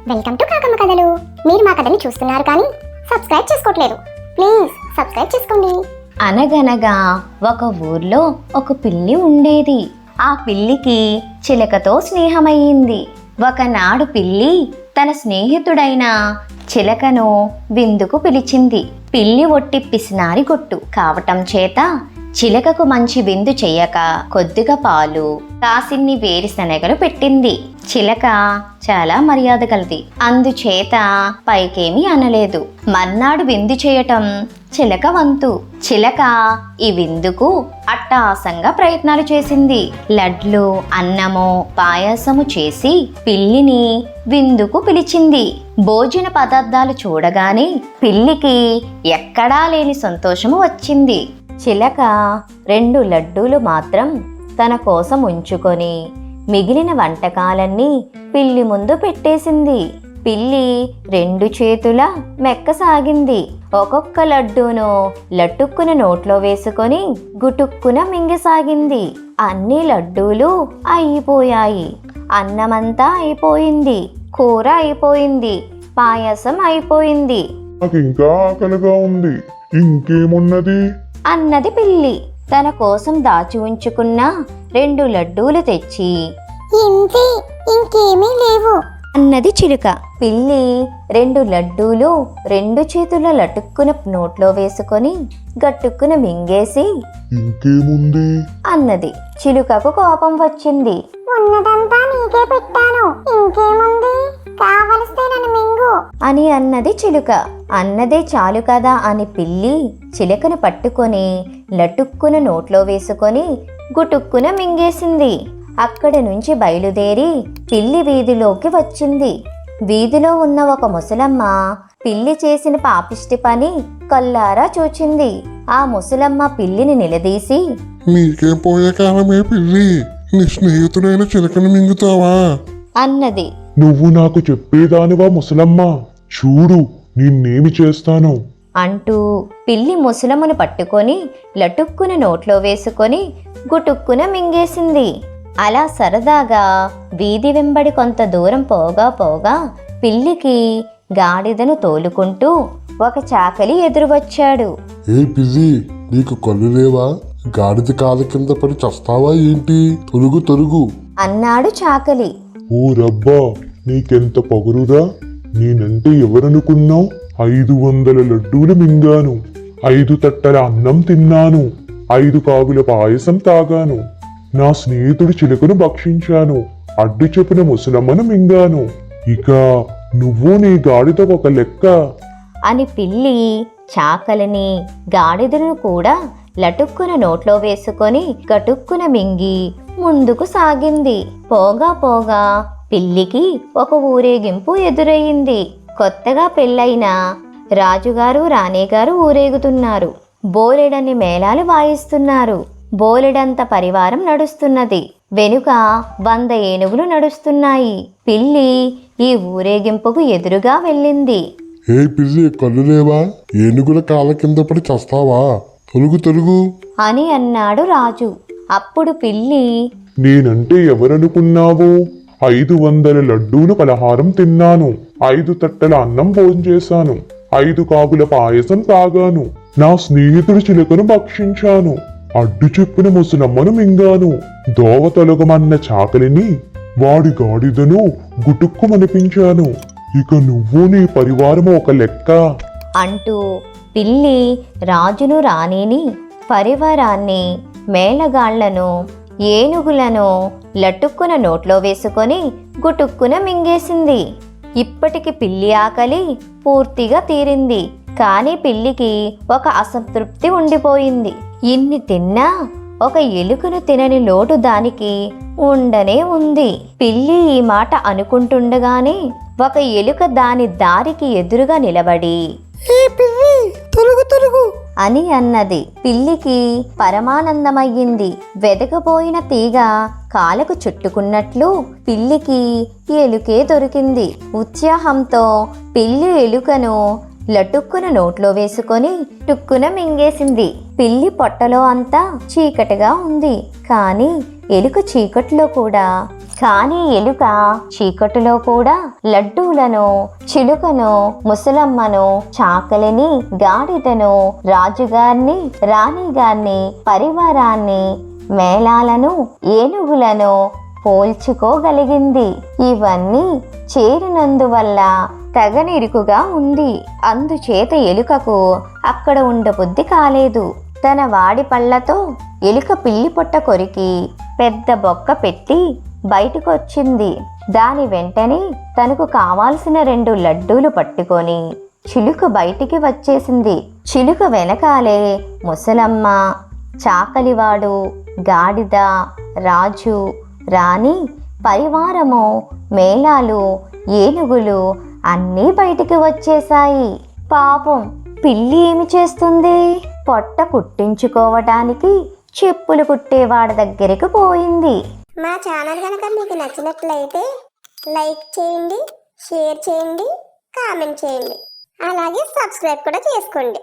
Welcome to కాకమ్మ కథలు. మీరు మా కథని చూస్తున్నారు కానీ సబ్స్క్రైబ్ చేసుకోవట్లేదు. ప్లీజ్ సబ్స్క్రైబ్ చేసుకోండి. అనగనగా ఒక ఊర్లో ఒక పిల్లి ఉండేది. ఆ పిల్లికి చిలకతో స్నేహమయ్యింది. ఒకనాడు పిల్లి తన స్నేహితుడైన చిలకను విందుకు పిలిచింది. పిల్లి ఒట్టి పిసినారి గొట్టు కావటం చేత చిలకకు మంచి విందు చెయ్యక కొద్దిగా పాలు, కాసిన్ని వేరుశనగలు పెట్టింది. చిలక చాలా మర్యాద కలది, అందుచేత పైకేమీ అనలేదు. మర్నాడు విందు చేయటం చిలక వంతు. చిలక ఈ విందుకు అట్టహాసంగా ప్రయత్నాలు చేసింది. లడ్లు, అన్నము, పాయసము చేసి పిల్లిని విందుకు పిలిచింది. భోజన పదార్థాలు చూడగానే పిల్లికి ఎక్కడా లేని సంతోషము వచ్చింది. చిలక 2 లడ్డూలు మాత్రం తన కోసం ఉంచుకొని మిగిలిన వంటకాలన్నీ పిల్లి ముందు పెట్టేసింది. పిల్లి 2 చేతుల మెక్కసాగింది. ఒక్కొక్క లడ్డూను లట్టుక్కున నోట్లో వేసుకొని గుటుక్కున మింగసాగింది. అన్ని లడ్డూలు అయిపోయాయి. అన్నమంతా అయిపోయింది, కూర అయిపోయింది, పాయసం అయిపోయింది. నాకింకా ఆకలిగా ఉంది, ఇంకేమున్నది అన్నది పిల్లి. తన కోసం దాచి ఉంచుకున్న 2 లడ్డూలు తెచ్చి ఇంతే, ఇంకేమీ లేవు అన్నది చిలుక. పిల్లి 2 లడ్డూలు 2 చేతుల లటుక్కున నోట్లో వేసుకొని గట్టుక్కున మింగేసి ఇంకేముంది అన్నది. చిలుకకు కోపం వచ్చింది. ఉన్నదంతా నీకే పెట్టాను, ఇంకేముంది, కావలిస్తే నన్ను మింగు అని అన్నది చిలుక. అన్నదే చాలు కదా అని పిల్లి చిలుకను పట్టుకొని లటుక్కున నోట్లో వేసుకొని గుటుక్కున మింగేసింది. అక్కడి నుంచి బయలుదేరి పిల్లి వీధిలోకి వచ్చింది. వీధిలో ఉన్న ఒక ముసలమ్మ పిల్లి చేసిన పాపిష్టి పని కల్లారా చూచింది. ఆ ముసలమ్మ పిల్లిని నిలదీసి, నీకేం పోయే కాలమే పిల్లి, నీ స్నేహితుడైన చిలకను మింగుతావా అన్నది. నువ్వు నాకు చెప్పేదానివా ముసలమ్మ, చూడు నిన్నేమి చేస్తాను అంటూ పిల్లి ముసలమ్మను పట్టుకొని లటుక్కున నోట్లో వేసుకొని గుటుక్కున మింగేసింది. అలా సరదాగా వీధి వెంబడి కొంత దూరం పోగా పిల్లికి గాడిదను తోలుకుంటూ ఒక చాకలి ఎదురువచ్చాడు. ఏ పిల్లి, నీకు కళ్ళు లేవా? గాడిద కాళ్ళ కింద పడి చస్తావా ఏంటి? తొలుగు అన్నాడు చాకలి. ఓ రబ్బా, నీకెంత పొగరురా, నేనంటే ఎవరనుకున్నావు? 500 లడ్డూలు మింగాను, 5 తట్టల అన్నం తిన్నాను, 5 కాగుల పాయసం తాగాను, నా స్నేహితుడి చిలుకను భక్షించాను, అడ్డు చెప్పిన ముసలమ్మను మింగాను, ఇక నువ్వు నీ గాడిద ఒక లెక్క అని పిల్లి చాకలిని గాడిదను కూడా లటుక్కున నోట్లో వేసుకొని గటుక్కున మింగి ముందుకు సాగింది. పోగా పిల్లికి ఒక ఊరేగింపు ఎదురయ్యింది. కొత్తగా పెళ్ళైన రాజుగారు రాణిగారు ఊరేగుతున్నారు. బోలెడన్ని మేళాలు వాయిస్తున్నారు. బోలెడంత పరివారం నడుస్తున్నది. వెనుక 100 ఏనుగులు నడుస్తున్నాయి. పిల్లి ఈ ఊరేగింపుకు ఎదురుగా వెళ్ళింది. ఏ పిల్లి, కళ్ళు లేవా? ఏనుగుల కాళ్ళ కింద పడి చస్తావా? తొలుగు అని అన్నాడు రాజు. అప్పుడు పిల్లి, నేనంటే ఎవరనుకున్నావు? 500 లడ్డూలు పలహారం తిన్నాను, 5 తట్టల అన్నం భోంచేశాను, 5 కాగుల పాయసం తాగాను, నా స్నేహితుడి చిలుకను భక్షించాను, అడ్డు చెప్పిన ముసలమ్మను మింగాను, దోవ తొలగమన్న చాకలిని వాడి గాడిదను గుటుక్కుమనిపించాను, ఇక నువ్వు నీ పరివారము ఒక లెక్క అంటూ పిల్లి రాజును రాణిని పరివారాన్ని మేళగాళ్లను ఏనుగులను లటుక్కున నోట్లో వేసుకొని గుటుక్కున మింగేసింది. ఇప్పటికి పిల్లి ఆకలి పూర్తిగా తీరింది. కానీ పిల్లికి ఒక అసంతృప్తి ఉండిపోయింది. ఇన్ని తిన్నా ఒక ఎలుకను తినని లోటు దానికి ఉండనే ఉంది. పిల్లి ఈ మాట అనుకుంటుండగానే ఒక ఎలుక దాని దారికి ఎదురుగా నిలబడి అని అన్నది. పిల్లికి పరమానందమయ్యింది. వెదకపోయిన తీగ కాలకు చుట్టుకున్నట్లు పిల్లికి ఎలుకే దొరికింది. ఉత్సాహంతో పిల్లి ఎలుకను లటుక్కున నోట్లో వేసుకొని టుక్కున మింగేసింది. పిల్లి పొట్టలో అంతా చీకటిగా ఉంది. కానీ ఎలుక చీకట్లో కూడా కానీ ఎలుక చీకటిలో కూడా లడ్డూలను, చిలుకను, ముసలమ్మను, చాకలిని, గాడిదను, రాజుగారిని, రాణిగారిని, పరివారాన్ని, మేళాలను, ఏనుగులను పోల్చుకోగలిగింది. ఇవన్నీ చేరినందువల్ల తెగనిరుకుగా ఉంది. అందుచేత ఎలుకకు అక్కడ ఉండబుద్ధి కాలేదు. తన వాడి పళ్ళతో ఎలుక పిల్లి పొట్ట కొరికి పెద్ద బొక్క పెట్టి బయటకొచ్చింది. దాని వెంటనే తనకు కావాల్సిన 2 లడ్డూలు పట్టుకొని చిలుక బయటికి వచ్చేసింది. చిలుక వెనకాలే ముసలమ్మ, చాకలివాడు, గాడిద, రాజు, రాణి, పరివారము, మేళాలు, ఏనుగులు అన్నీ బయటికి వచ్చేశాయి. పాపం పిల్లి ఏమి చేస్తుంది? పొట్ట కుట్టించుకోవటానికి చెప్పులు కుట్టేవాడి దగ్గరికి పోయింది. మా ఛానల్ కనుక మీకు నచ్చినట్లయితే లైక్ చేయండి, షేర్ చేయండి, కామెంట్ చేయండి, అలాగే సబ్స్క్రైబ్ కూడా చేసుకోండి.